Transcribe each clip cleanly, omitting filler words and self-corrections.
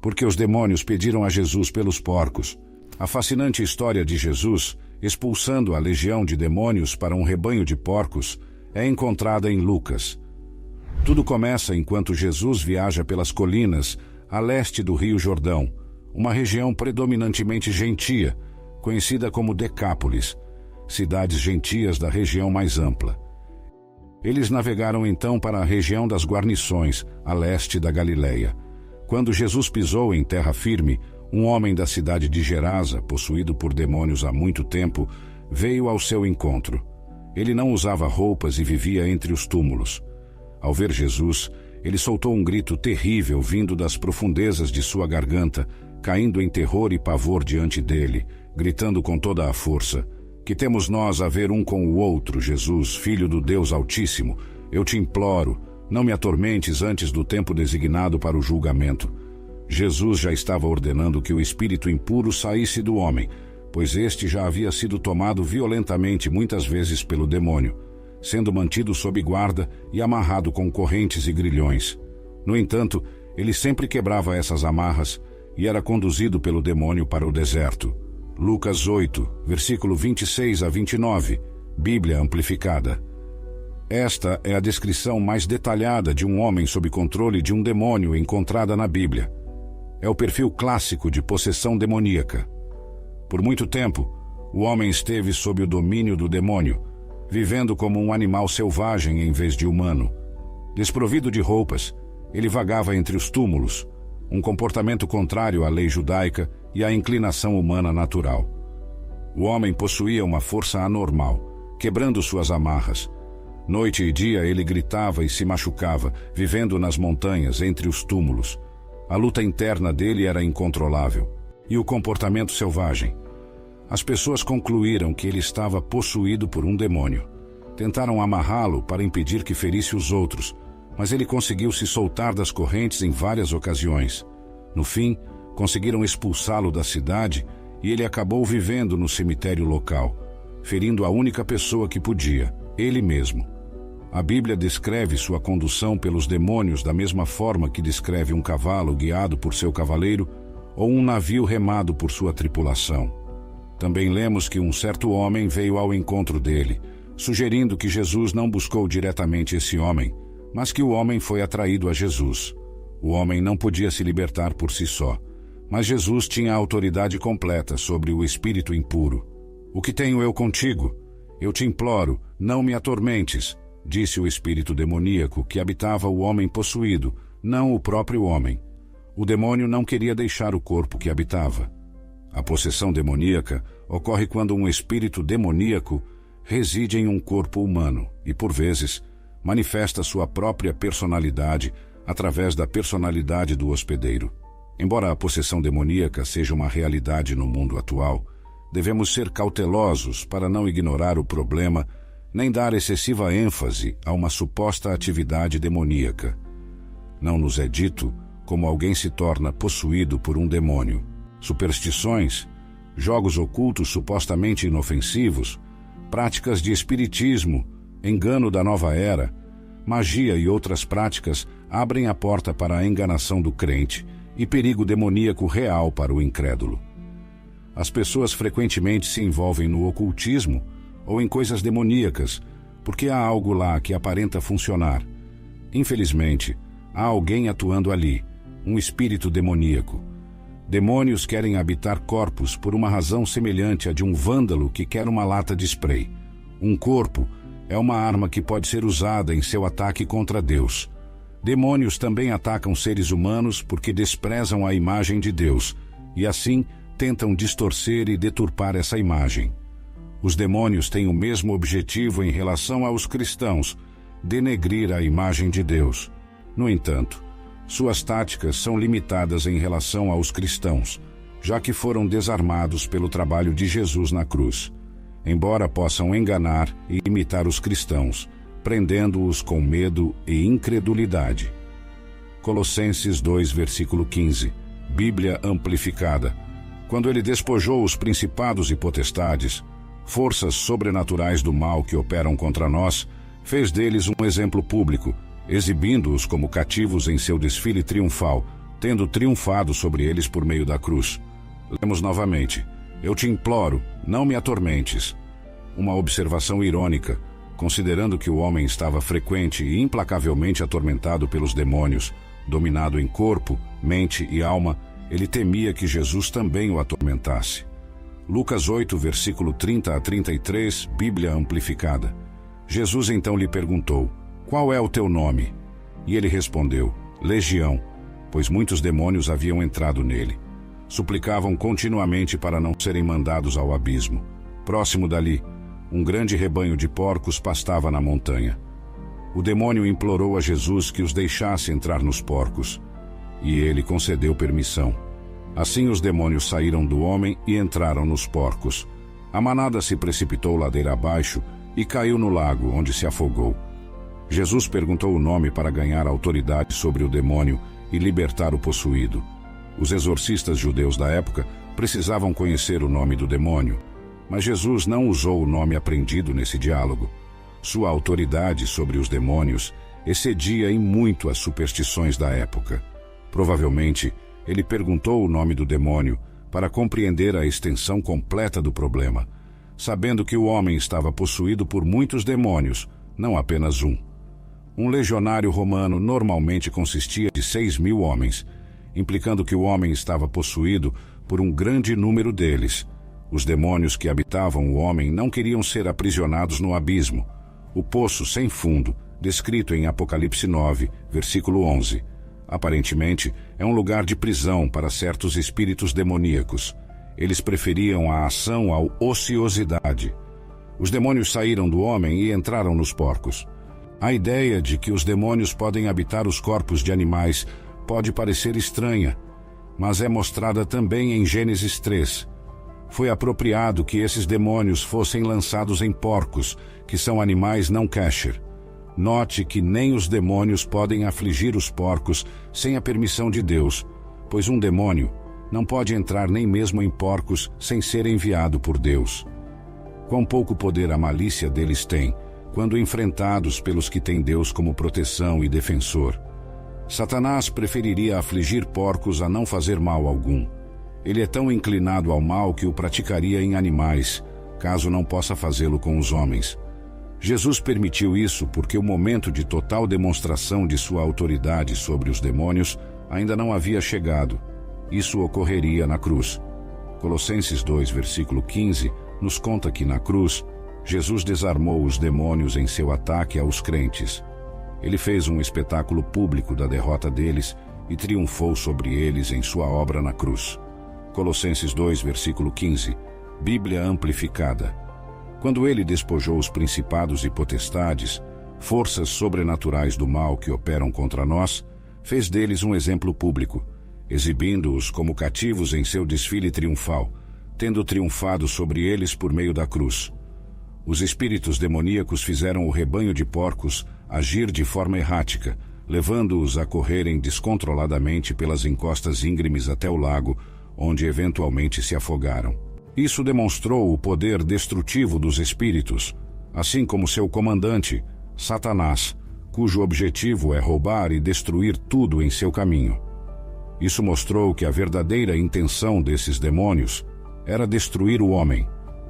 Porque os demônios pediram a Jesus pelos porcos. A fascinante história de Jesus, expulsando a legião de demônios para um rebanho de porcos, é encontrada em Lucas. Tudo começa enquanto Jesus viaja pelas colinas a leste do Rio Jordão, uma região predominantemente gentia, conhecida como Decápolis, cidades gentias da região mais ampla. Eles navegaram então para a região das guarnições, a leste da Galileia. Quando Jesus pisou em terra firme, um homem da cidade de Gerasa, possuído por demônios há muito tempo, veio ao seu encontro. Ele não usava roupas e vivia entre os túmulos. Ao ver Jesus, ele soltou um grito terrível vindo das profundezas de sua garganta, caindo em terror e pavor diante dele, gritando com toda a força: "Que temos nós a ver um com o outro, Jesus, Filho do Deus Altíssimo? Eu te imploro, não me atormentes antes do tempo designado para o julgamento." Jesus já estava ordenando que o espírito impuro saísse do homem, pois este já havia sido tomado violentamente muitas vezes pelo demônio, sendo mantido sob guarda e amarrado com correntes e grilhões. No entanto, ele sempre quebrava essas amarras e era conduzido pelo demônio para o deserto. Lucas 8, versículo 26 a 29, Bíblia Amplificada. Esta é a descrição mais detalhada de um homem sob controle de um demônio encontrada na Bíblia. É o perfil clássico de possessão demoníaca. Por muito tempo, o homem esteve sob o domínio do demônio, vivendo como um animal selvagem em vez de humano. Desprovido de roupas, ele vagava entre os túmulos, um comportamento contrário à lei judaica e à inclinação humana natural. O homem possuía uma força anormal, quebrando suas amarras. Noite e dia ele gritava e se machucava, vivendo nas montanhas, entre os túmulos. A luta interna dele era incontrolável. E o comportamento selvagem? As pessoas concluíram que ele estava possuído por um demônio. Tentaram amarrá-lo para impedir que ferisse os outros, mas ele conseguiu se soltar das correntes em várias ocasiões. No fim, conseguiram expulsá-lo da cidade e ele acabou vivendo no cemitério local, ferindo a única pessoa que podia, ele mesmo. A Bíblia descreve sua condução pelos demônios da mesma forma que descreve um cavalo guiado por seu cavaleiro ou um navio remado por sua tripulação. Também lemos que um certo homem veio ao encontro dele, sugerindo que Jesus não buscou diretamente esse homem, mas que o homem foi atraído a Jesus. O homem não podia se libertar por si só, mas Jesus tinha a autoridade completa sobre o espírito impuro. "O que tenho eu contigo? Eu te imploro, não me atormentes", disse o espírito demoníaco que habitava o homem possuído, não o próprio homem. O demônio não queria deixar o corpo que habitava. A possessão demoníaca ocorre quando um espírito demoníaco reside em um corpo humano e, por vezes, manifesta sua própria personalidade através da personalidade do hospedeiro. Embora a possessão demoníaca seja uma realidade no mundo atual, devemos ser cautelosos para não ignorar o problema nem dar excessiva ênfase a uma suposta atividade demoníaca. Não nos é dito como alguém se torna possuído por um demônio. Superstições, jogos ocultos supostamente inofensivos, práticas de espiritismo, engano da nova era, magia e outras práticas abrem a porta para a enganação do crente e perigo demoníaco real para o incrédulo. As pessoas frequentemente se envolvem no ocultismo ou em coisas demoníacas, porque há algo lá que aparenta funcionar. Infelizmente, há alguém atuando ali, um espírito demoníaco. Demônios querem habitar corpos por uma razão semelhante à de um vândalo que quer uma lata de spray. Um corpo é uma arma que pode ser usada em seu ataque contra Deus. Demônios também atacam seres humanos porque desprezam a imagem de Deus e assim tentam distorcer e deturpar essa imagem. Os demônios têm o mesmo objetivo em relação aos cristãos, denegrir a imagem de Deus. No entanto, suas táticas são limitadas em relação aos cristãos, já que foram desarmados pelo trabalho de Jesus na cruz, embora possam enganar e imitar os cristãos, prendendo-os com medo e incredulidade. Colossenses 2, versículo 15, Bíblia Amplificada. Quando ele despojou os principados e potestades, forças sobrenaturais do mal que operam contra nós, fez deles um exemplo público, exibindo-os como cativos em seu desfile triunfal, tendo triunfado sobre eles por meio da cruz. Lemos novamente: eu te imploro, não me atormentes. Uma observação irônica, considerando que o homem estava frequente e implacavelmente atormentado pelos demônios, dominado em corpo, mente e alma, ele temia que Jesus também o atormentasse. Lucas 8, versículo 30 a 33, Bíblia Amplificada. Jesus então lhe perguntou: qual é o teu nome? E ele respondeu: Legião, pois muitos demônios haviam entrado nele. Suplicavam continuamente para não serem mandados ao abismo. Próximo dali, um grande rebanho de porcos pastava na montanha. O demônio implorou a Jesus que os deixasse entrar nos porcos, e ele concedeu permissão. Assim os demônios saíram do homem e entraram nos porcos. A manada se precipitou ladeira abaixo e caiu no lago, onde se afogou. Jesus perguntou o nome para ganhar autoridade sobre o demônio e libertar o possuído. Os exorcistas judeus da época precisavam conhecer o nome do demônio, mas Jesus não usou o nome aprendido nesse diálogo. Sua autoridade sobre os demônios excedia em muito as superstições da época. Provavelmente, ele perguntou o nome do demônio para compreender a extensão completa do problema, sabendo que o homem estava possuído por muitos demônios, não apenas um. Um legionário romano normalmente consistia de 6.000 homens, implicando que o homem estava possuído por um grande número deles. Os demônios que habitavam o homem não queriam ser aprisionados no abismo, o poço sem fundo, descrito em Apocalipse 9, versículo 11. Aparentemente, é um lugar de prisão para certos espíritos demoníacos. Eles preferiam a ação à ociosidade. Os demônios saíram do homem e entraram nos porcos. A ideia de que os demônios podem habitar os corpos de animais pode parecer estranha, mas é mostrada também em Gênesis 3. Foi apropriado que esses demônios fossem lançados em porcos, que são animais não kosher. Note que nem os demônios podem afligir os porcos sem a permissão de Deus, pois um demônio não pode entrar nem mesmo em porcos sem ser enviado por Deus. Quão pouco poder a malícia deles tem, quando enfrentados pelos que têm Deus como proteção e defensor. Satanás preferiria afligir porcos a não fazer mal algum. Ele é tão inclinado ao mal que o praticaria em animais, caso não possa fazê-lo com os homens. Jesus permitiu isso porque o momento de total demonstração de sua autoridade sobre os demônios ainda não havia chegado. Isso ocorreria na cruz. Colossenses 2, versículo 15, nos conta que na cruz, Jesus desarmou os demônios em seu ataque aos crentes. Ele fez um espetáculo público da derrota deles e triunfou sobre eles em sua obra na cruz. Colossenses 2, versículo 15, Bíblia Amplificada. Quando ele despojou os principados e potestades, forças sobrenaturais do mal que operam contra nós, fez deles um exemplo público, exibindo-os como cativos em seu desfile triunfal, tendo triunfado sobre eles por meio da cruz. Os espíritos demoníacos fizeram o rebanho de porcos agir de forma errática, levando-os a correrem descontroladamente pelas encostas íngremes até o lago, onde eventualmente se afogaram. Isso demonstrou o poder destrutivo dos espíritos, assim como seu comandante, Satanás, cujo objetivo é roubar e destruir tudo em seu caminho. Isso mostrou que a verdadeira intenção desses demônios era destruir o homem,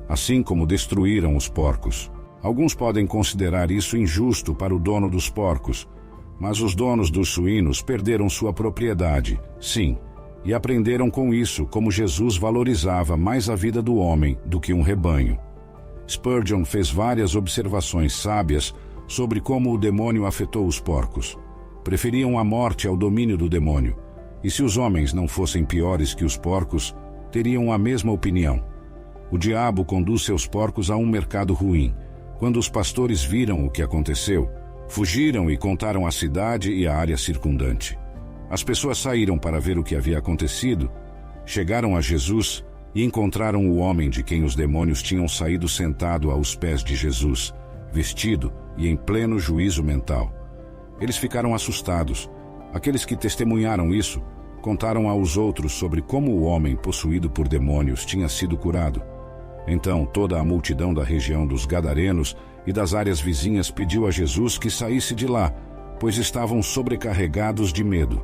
assim como destruíram os porcos. Alguns podem considerar isso injusto para o dono dos porcos, mas os donos dos suínos perderam sua propriedade, sim, e aprenderam com isso como Jesus valorizava mais a vida do homem do que um rebanho. Spurgeon fez várias observações sábias sobre como o demônio afetou os porcos. Preferiam a morte ao domínio do demônio, e se os homens não fossem piores que os porcos, teriam a mesma opinião. O diabo conduz seus porcos a um mercado ruim. Quando os pastores viram o que aconteceu, fugiram e contaram à cidade e à área circundante. As pessoas saíram para ver o que havia acontecido, chegaram a Jesus e encontraram o homem de quem os demônios tinham saído sentado aos pés de Jesus, vestido e em pleno juízo mental. Eles ficaram assustados. Aqueles que testemunharam isso contaram aos outros sobre como o homem possuído por demônios tinha sido curado. Então toda a multidão da região dos Gadarenos e das áreas vizinhas pediu a Jesus que saísse de lá, pois estavam sobrecarregados de medo.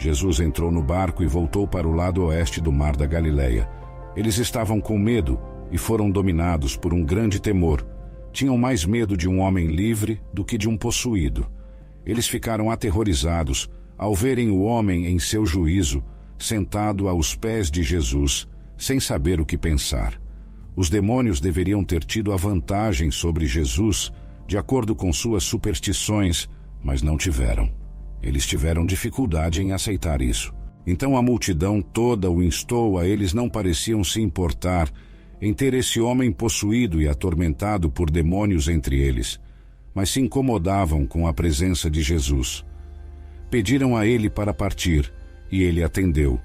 Jesus entrou no barco e voltou para o lado oeste do mar da Galileia. Eles estavam com medo e foram dominados por um grande temor. Tinham mais medo de um homem livre do que de um possuído. Eles ficaram aterrorizados ao verem o homem em seu juízo, sentado aos pés de Jesus, sem saber o que pensar. Os demônios deveriam ter tido a vantagem sobre Jesus, de acordo com suas superstições, mas não tiveram. Eles tiveram dificuldade em aceitar isso. Então a multidão toda o instou a eles não pareciam se importar em ter esse homem possuído e atormentado por demônios entre eles, mas se incomodavam com a presença de Jesus. Pediram a ele para partir, e ele atendeu.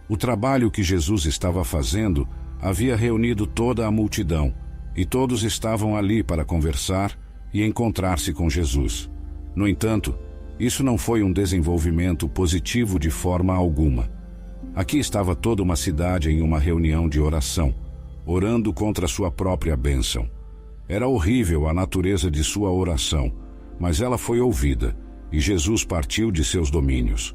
O trabalho que Jesus estava fazendo havia reunido toda a multidão, e todos estavam ali para conversar e encontrar-se com Jesus. No entanto, isso não foi um desenvolvimento positivo de forma alguma. Aqui estava toda uma cidade em uma reunião de oração, orando contra sua própria bênção. Era horrível a natureza de sua oração, mas ela foi ouvida, e Jesus partiu de seus domínios.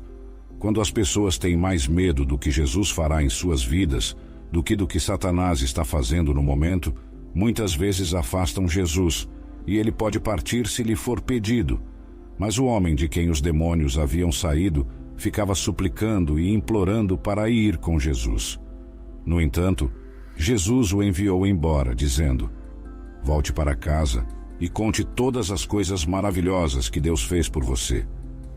Quando as pessoas têm mais medo do que Jesus fará em suas vidas, do que Satanás está fazendo no momento, muitas vezes afastam Jesus, e ele pode partir se lhe for pedido. Mas o homem de quem os demônios haviam saído ficava suplicando e implorando para ir com Jesus. No entanto, Jesus o enviou embora, dizendo: "Volte para casa e conte todas as coisas maravilhosas que Deus fez por você."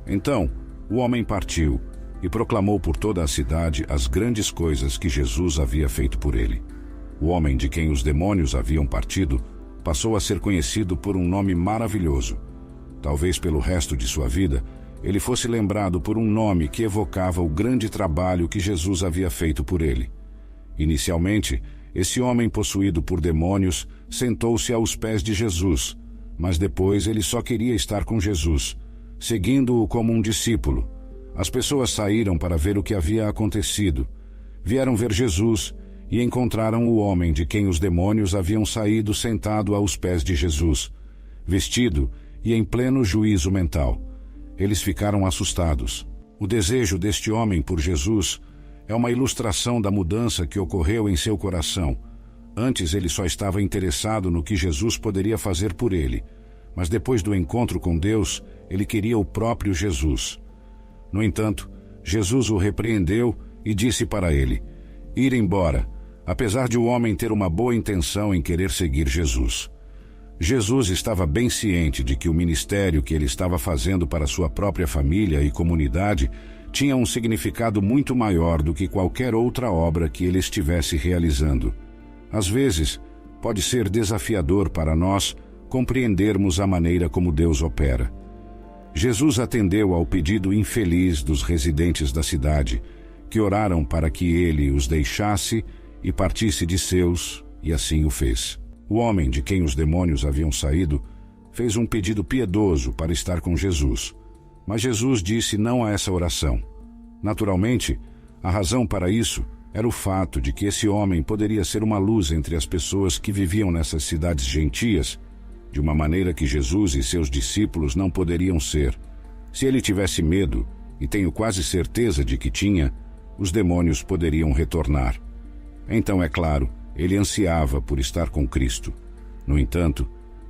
Então, o homem partiu e proclamou por toda a cidade as grandes coisas que Jesus havia feito por ele. O homem de quem os demônios haviam partido passou a ser conhecido por um nome maravilhoso. Talvez pelo resto de sua vida, ele fosse lembrado por um nome que evocava o grande trabalho que Jesus havia feito por ele. Inicialmente, esse homem possuído por demônios sentou-se aos pés de Jesus, mas depois ele só queria estar com Jesus, seguindo-o como um discípulo. As pessoas saíram para ver o que havia acontecido. Vieram ver Jesus e encontraram o homem de quem os demônios haviam saído sentado aos pés de Jesus, vestido e em pleno juízo mental. Eles ficaram assustados. O desejo deste homem por Jesus é uma ilustração da mudança que ocorreu em seu coração. Antes ele só estava interessado no que Jesus poderia fazer por ele, mas depois do encontro com Deus, ele queria o próprio Jesus. No entanto, Jesus o repreendeu e disse para ele ir embora, apesar de o homem ter uma boa intenção em querer seguir Jesus. Jesus estava bem ciente de que o ministério que ele estava fazendo para sua própria família e comunidade tinha um significado muito maior do que qualquer outra obra que ele estivesse realizando. Às vezes, pode ser desafiador para nós compreendermos a maneira como Deus opera. Jesus atendeu ao pedido infeliz dos residentes da cidade, que oraram para que ele os deixasse e partisse de seus, e assim o fez. O homem de quem os demônios haviam saído fez um pedido piedoso para estar com Jesus, mas Jesus disse não a essa oração. Naturalmente, a razão para isso era o fato de que esse homem poderia ser uma luz entre as pessoas que viviam nessas cidades gentias, de uma maneira que Jesus e seus discípulos não poderiam ser. Se ele tivesse medo, e tenho quase certeza de que tinha, os demônios poderiam retornar. Então, é claro, ele ansiava por estar com Cristo. No entanto,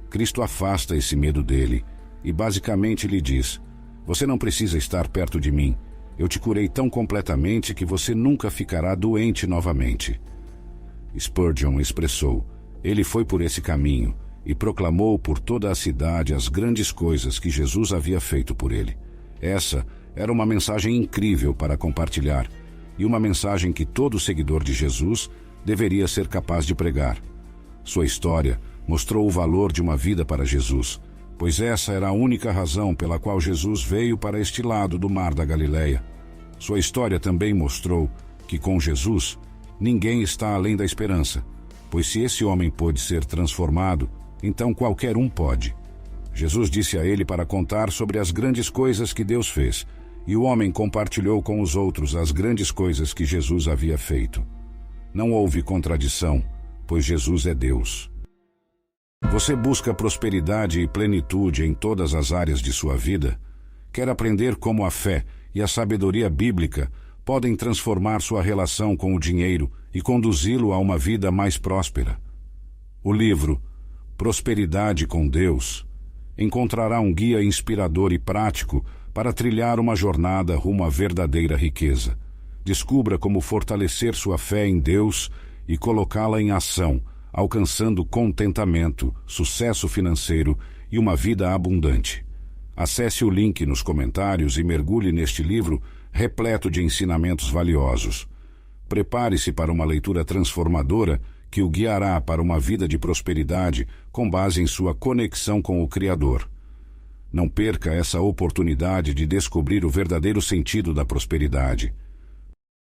Cristo afasta esse medo dele e basicamente lhe diz: "Você não precisa estar perto de mim. Eu te curei tão completamente que você nunca ficará doente novamente." Spurgeon expressou: "Ele foi por esse caminho e proclamou por toda a cidade as grandes coisas que Jesus havia feito por ele." Essa era uma mensagem incrível para compartilhar e uma mensagem que todo seguidor de Jesus deveria ser capaz de pregar. Sua história mostrou o valor de uma vida para Jesus, pois essa era a única razão pela qual Jesus veio para este lado do mar da Galileia. Sua história também mostrou que com Jesus ninguém está além da esperança, pois se esse homem pôde ser transformado, então qualquer um pode. Jesus disse a ele para contar sobre as grandes coisas que Deus fez, e o homem compartilhou com os outros as grandes coisas que Jesus havia feito. Não houve contradição, pois Jesus é Deus. Você busca prosperidade e plenitude em todas as áreas de sua vida? Quer aprender como a fé e a sabedoria bíblica podem transformar sua relação com o dinheiro e conduzi-lo a uma vida mais próspera. O livro Prosperidade com Deus encontrará um guia inspirador e prático para trilhar uma jornada rumo à verdadeira riqueza. Descubra como fortalecer sua fé em Deus e colocá-la em ação, alcançando contentamento, sucesso financeiro e uma vida abundante. Acesse o link nos comentários e mergulhe neste livro repleto de ensinamentos valiosos. Prepare-se para uma leitura transformadora que o guiará para uma vida de prosperidade com base em sua conexão com o Criador. Não perca essa oportunidade de descobrir o verdadeiro sentido da prosperidade.